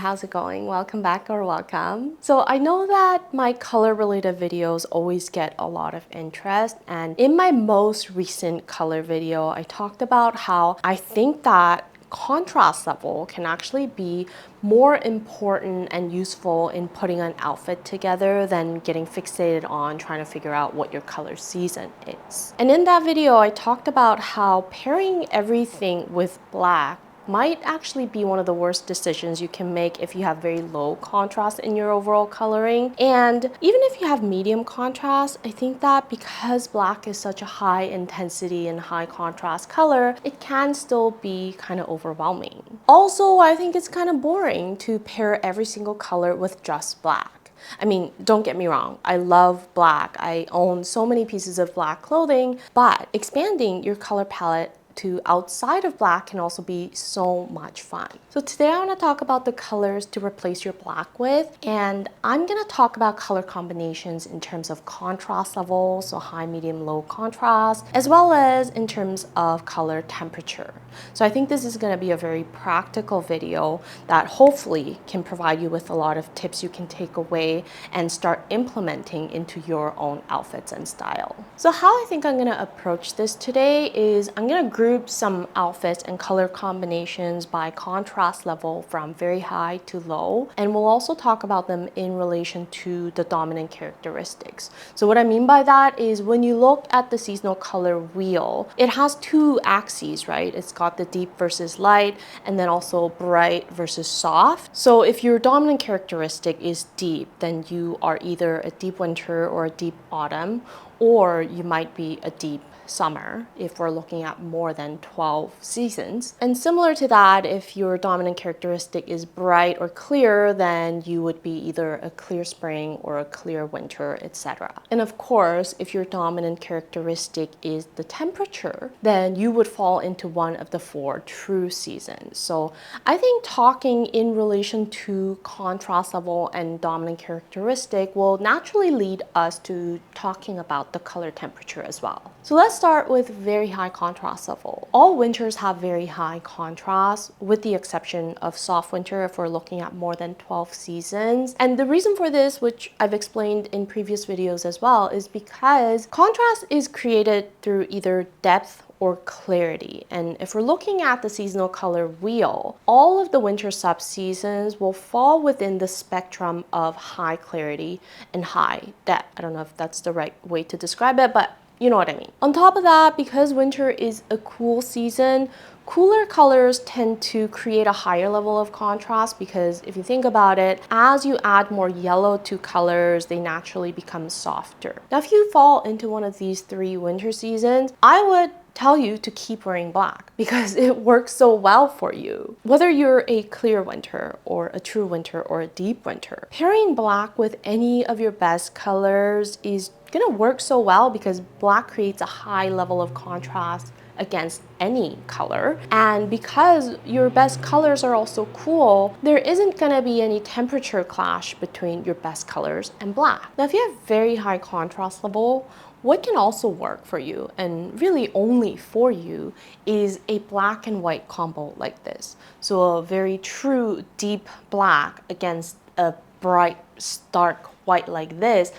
how's it going? Welcome back or welcome. So I know that my color related videos always get a lot of interest, and in my most recent color video, I talked about how I think that contrast level can actually be more important and useful in putting an outfit together than getting fixated on trying to figure out what your color season is. And in that video, I talked about how pairing everything with black might actually be one of the worst decisions you can make if you have very low contrast in your overall coloring. And even if you have medium contrast, I think that because black is such a high intensity and high contrast color, it can still be kind of overwhelming. Also, I think it's kind of boring to pair every single color with just black. I mean, don't get me wrong, I love black. I own so many pieces of black clothing, but expanding your color palette to outside of black can also be so much fun. So today I want to talk about the colors to replace your black with, and I'm going to talk about color combinations in terms of contrast levels, so high, medium, low contrast, as well as in terms of color temperature. So I think this is going to be a very practical video that hopefully can provide you with a lot of tips you can take away and start implementing into your own outfits and style. So how I think I'm going to approach this today is I'm going to group some outfits and color combinations by contrast level from very high to low, and we'll also talk about them in relation to the dominant characteristics. So what I mean by that is when you look at the seasonal color wheel, it has two axes, right? It's got the deep versus light, and then also bright versus soft. So if your dominant characteristic is deep, then you are either a deep winter or a deep autumn, or you might be a deep summer if we're looking at more than 12 seasons. And similar to that, if your dominant characteristic is bright or clear, then you would be either a clear spring or a clear winter, etc. And of course, if your dominant characteristic is the temperature, then you would fall into one of the four true seasons. So I think talking in relation to contrast level and dominant characteristic will naturally lead us to talking about the color temperature as well. So let's start with very high contrast level. All winters have very high contrast, with the exception of soft winter if we're looking at more than 12 seasons. And the reason for this, which I've explained in previous videos as well, is because contrast is created through either depth or clarity. And if we're looking at the seasonal color wheel, all of the winter subseasons will fall within the spectrum of high clarity and high depth. I don't know if that's the right way to describe it, but you know what I mean. On top of that, because winter is a cool season, cooler colors tend to create a higher level of contrast because if you think about it, as you add more yellow to colors, they naturally become softer. Now, if you fall into one of these three winter seasons, I would tell you to keep wearing black because it works so well for you. Whether you're a clear winter or a true winter or a deep winter, pairing black with any of your best colors is gonna work so well because black creates a high level of contrast against any color. And because your best colors are also cool, there isn't gonna be any temperature clash between your best colors and black. Now, if you have very high contrast level, what can also work for you, and really only for you, is a black and white combo like this. So a very true deep black against a bright stark white like this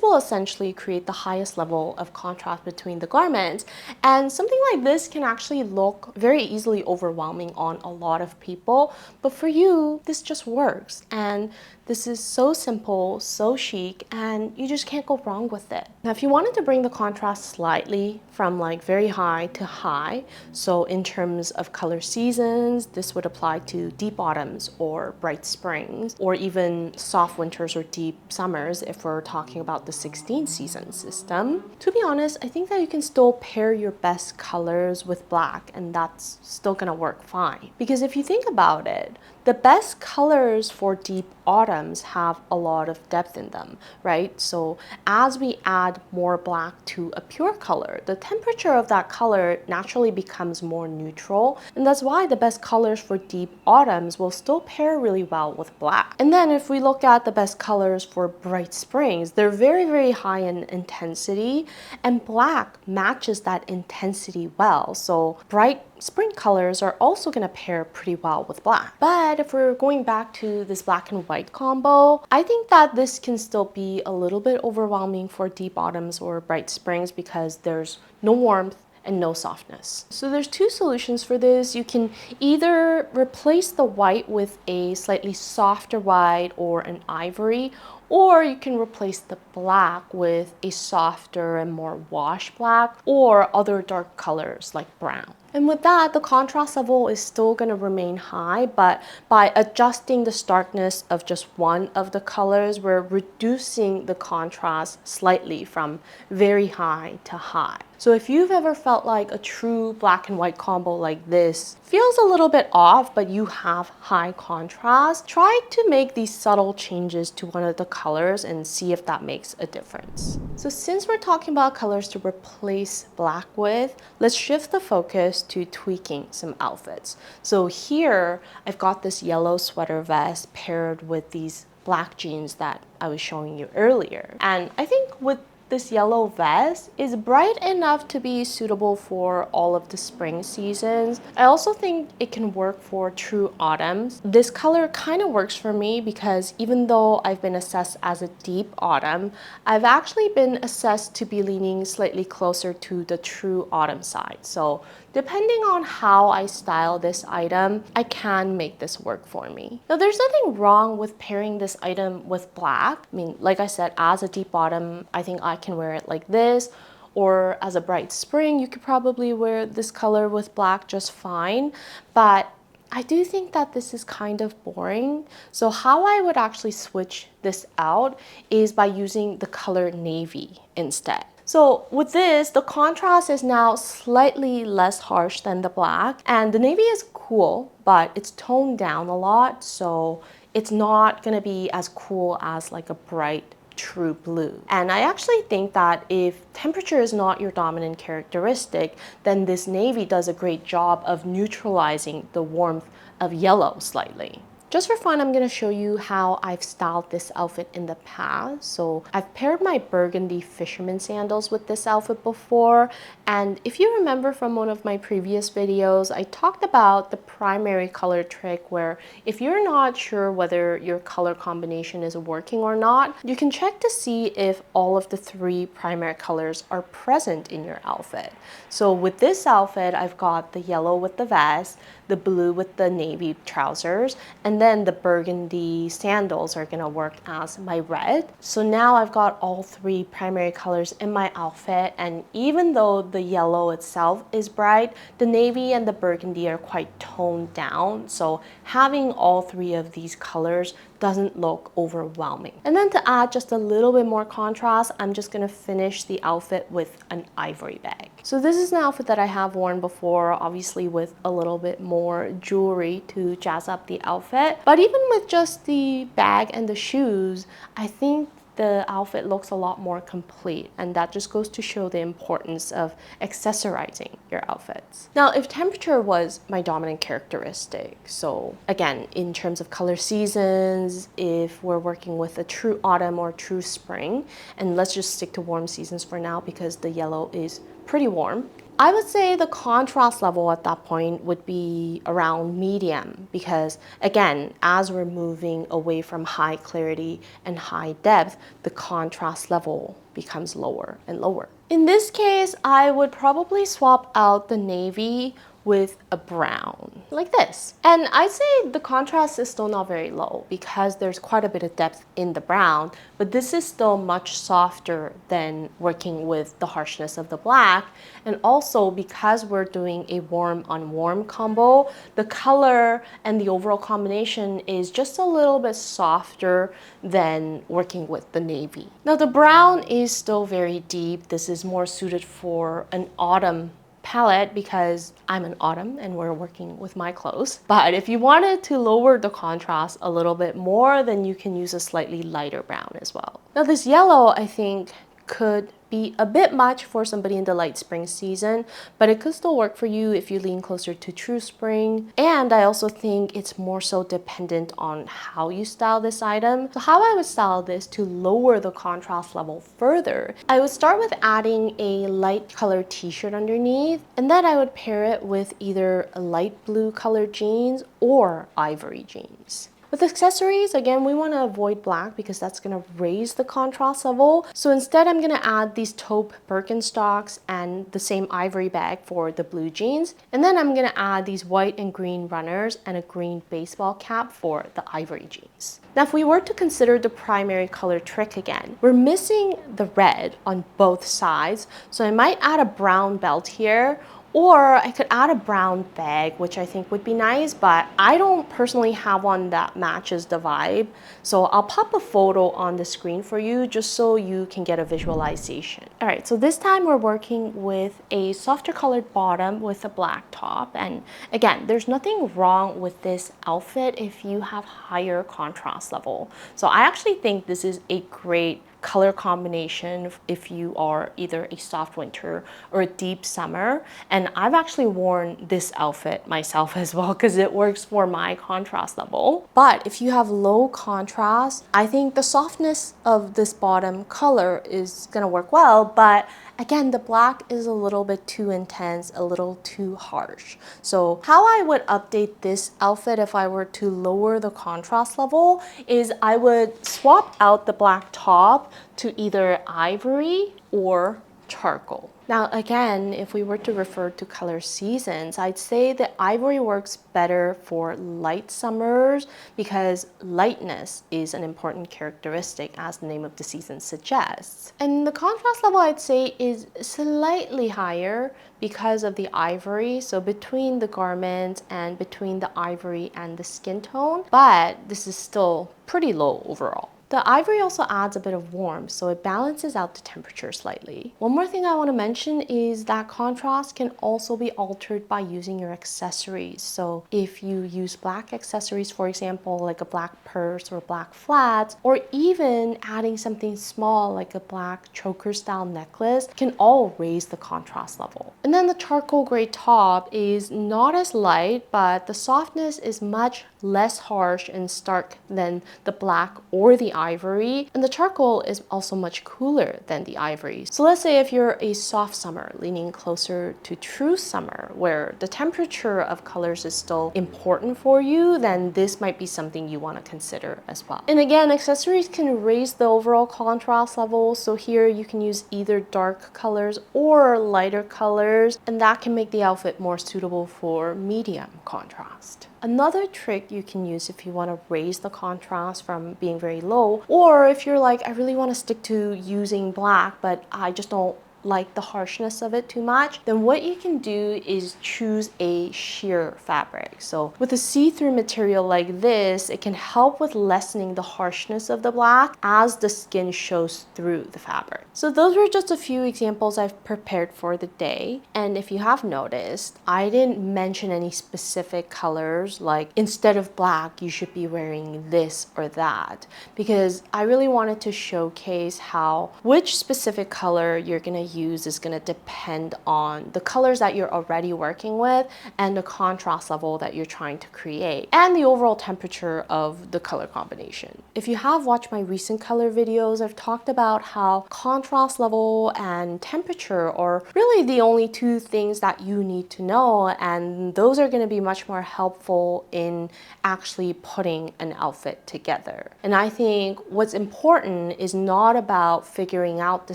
will essentially create the highest level of contrast between the garments. And something like this can actually look very easily overwhelming on a lot of people, but for you, this just works. And this is so simple, so chic, and you just can't go wrong with it. Now, if you wanted to bring the contrast slightly from like very high to high, so in terms of color seasons, this would apply to deep autumns or bright springs, or even soft winters or deep summers if we're talking about the 16 season system. To be honest, I think that you can still pair your best colors with black and that's still gonna work fine. Because if you think about it, the best colors for deep autumns have a lot of depth in them, right? So as we add more black to a pure color, the temperature of that color naturally becomes more neutral. And that's why the best colors for deep autumns will still pair really well with black. And then if we look at the best colors for bright springs, they're very, very high in intensity, and black matches that intensity well. So bright spring colors are also going to pair pretty well with black. But if we're going back to this black and white combo, I think that this can still be a little bit overwhelming for deep autumns or bright springs because there's no warmth and no softness. So there's two solutions for this. You can either replace the white with a slightly softer white or an ivory, or you can replace the black with a softer and more wash black or other dark colors like brown. And with that, the contrast level is still going to remain high, but by adjusting the starkness of just one of the colors, we're reducing the contrast slightly from very high to high. So if you've ever felt like a true black and white combo like this feels a little bit off, but you have high contrast, try to make these subtle changes to one of the colors and see if that makes a difference. So since we're talking about colors to replace black with, let's shift the focus to tweaking some outfits. So here I've got this yellow sweater vest paired with these black jeans that I was showing you earlier. And I think with this yellow vest is bright enough to be suitable for all of the spring seasons. I also think it can work for true autumns. This color kind of works for me because even though I've been assessed as a deep autumn, I've actually been assessed to be leaning slightly closer to the true autumn side. So depending on how I style this item, I can make this work for me. Now, there's nothing wrong with pairing this item with black. I mean, like I said, as a deep autumn, I think I can wear it like this, or as a bright spring, you could probably wear this color with black just fine. But I do think that this is kind of boring. So how I would actually switch this out is by using the color navy instead. So with this, the contrast is now slightly less harsh than the black, and the navy is cool, but it's toned down a lot, so it's not gonna be as cool as like a bright true blue. And I actually think that if temperature is not your dominant characteristic, then this navy does a great job of neutralizing the warmth of yellow slightly. Just for fun, I'm going to show you how I've styled this outfit in the past. So I've paired my burgundy fisherman sandals with this outfit before. And if you remember from one of my previous videos, I talked about the primary color trick where if you're not sure whether your color combination is working or not, you can check to see if all of the three primary colors are present in your outfit. So with this outfit, I've got the yellow with the vest, the blue with the navy trousers, and then the burgundy sandals are gonna work as my red. So now I've got all three primary colors in my outfit, and even though the yellow itself is bright, the navy and the burgundy are quite toned down. So having all three of these colors doesn't look overwhelming. And then to add just a little bit more contrast, I'm just gonna finish the outfit with an ivory bag. So this is an outfit that I have worn before, obviously with a little bit more jewelry to jazz up the outfit. But even with just the bag and the shoes, I think the outfit looks a lot more complete, and that just goes to show the importance of accessorizing your outfits. Now, if temperature was my dominant characteristic, so again, in terms of color seasons, if we're working with a true autumn or true spring, and let's just stick to warm seasons for now because the yellow is pretty warm, I would say the contrast level at that point would be around medium because, again, as we're moving away from high clarity and high depth, the contrast level becomes lower and lower. In this case, I would probably swap out the navy with a brown, like this. And I'd say the contrast is still not very low because there's quite a bit of depth in the brown, but this is still much softer than working with the harshness of the black. And also because we're doing a warm on warm combo, the color and the overall combination is just a little bit softer than working with the navy. Now the brown is still very deep. This is more suited for an autumn palette because I'm an autumn and we're working with my clothes. But if you wanted to lower the contrast a little bit more, then you can use a slightly lighter brown as well. Now this yellow, I think, could be a bit much for somebody in the light spring season, but it could still work for you if you lean closer to true spring. And I also think it's more so dependent on how you style this item. So how I would style this to lower the contrast level further, I would start with adding a light colored t-shirt underneath, and then I would pair it with either a light blue colored jeans or ivory jeans. With accessories, again, we want to avoid black because that's going to raise the contrast level. So instead, I'm going to add these taupe Birkenstocks and the same ivory bag for the blue jeans. And then I'm going to add these white and green runners and a green baseball cap for the ivory jeans. Now, if we were to consider the primary color trick again, we're missing the red on both sides. So I might add a brown belt here, or I could add a brown bag, which I think would be nice, but I don't personally have one that matches the vibe. So I'll pop a photo on the screen for you just so you can get a visualization. All right, so this time we're working with a softer colored bottom with a black top. And again, there's nothing wrong with this outfit if you have higher contrast level. So I actually think this is a great color combination if you are either a soft winter or a deep summer. And I've actually worn this outfit myself as well because it works for my contrast level. But if you have low contrast, I think the softness of this bottom color is gonna work well, but again, the black is a little bit too intense, a little too harsh. So how I would update this outfit if I were to lower the contrast level is I would swap out the black top to either ivory or charcoal. Now again, if we were to refer to color seasons, I'd say that ivory works better for light summers because lightness is an important characteristic, as the name of the season suggests. And the contrast level, I'd say, is slightly higher because of the ivory, so between the garment and between the ivory and the skin tone, but this is still pretty low overall. The ivory also adds a bit of warmth, so it balances out the temperature slightly. One more thing I want to mention is that contrast can also be altered by using your accessories. So if you use black accessories, for example, like a black purse or black flats, or even adding something small like a black choker style necklace, can all raise the contrast level. And then the charcoal gray top is not as light, but the softness is much less harsh and stark than the black or the ivory, and the charcoal is also much cooler than the ivory. So let's say if you're a soft summer leaning closer to true summer where the temperature of colors is still important for you, then this might be something you want to consider as well. And again, accessories can raise the overall contrast level, so here you can use either dark colors or lighter colors, and that can make the outfit more suitable for medium contrast. Another trick you can use if you want to raise the contrast from being very low, or if you're like, I really want to stick to using black, but I just don't like the harshness of it too much, then what you can do is choose a sheer fabric. So with a see-through material like this, it can help with lessening the harshness of the black as the skin shows through the fabric. So those were just a few examples I've prepared for the day. And if you have noticed, I didn't mention any specific colors, like instead of black, you should be wearing this or that, because I really wanted to showcase how which specific color you're gonna use is going to depend on the colors that you're already working with and the contrast level that you're trying to create and the overall temperature of the color combination. If you have watched my recent color videos, I've talked about how contrast level and temperature are really the only two things that you need to know, and those are going to be much more helpful in actually putting an outfit together. And I think what's important is not about figuring out the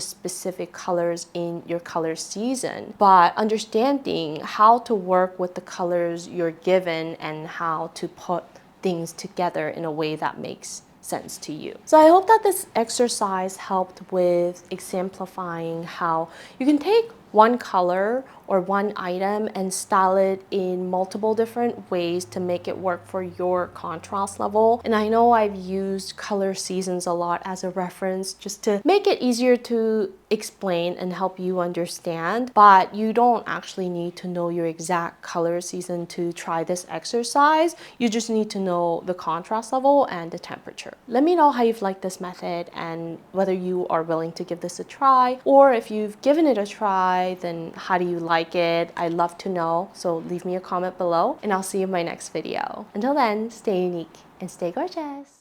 specific colors in your color season, but understanding how to work with the colors you're given and how to put things together in a way that makes sense to you. So I hope that this exercise helped with exemplifying how you can take one color or one item and style it in multiple different ways to make it work for your contrast level. And I know I've used Color Seasons a lot as a reference just to make it easier to explain and help you understand, but you don't actually need to know your exact color season to try this exercise. You just need to know the contrast level and the temperature. Let me know how you've liked this method and whether you are willing to give this a try, or if you've given it a try, then how do you like it? I'd love to know, so leave me a comment below and I'll see you in my next video. Until then, stay unique and stay gorgeous.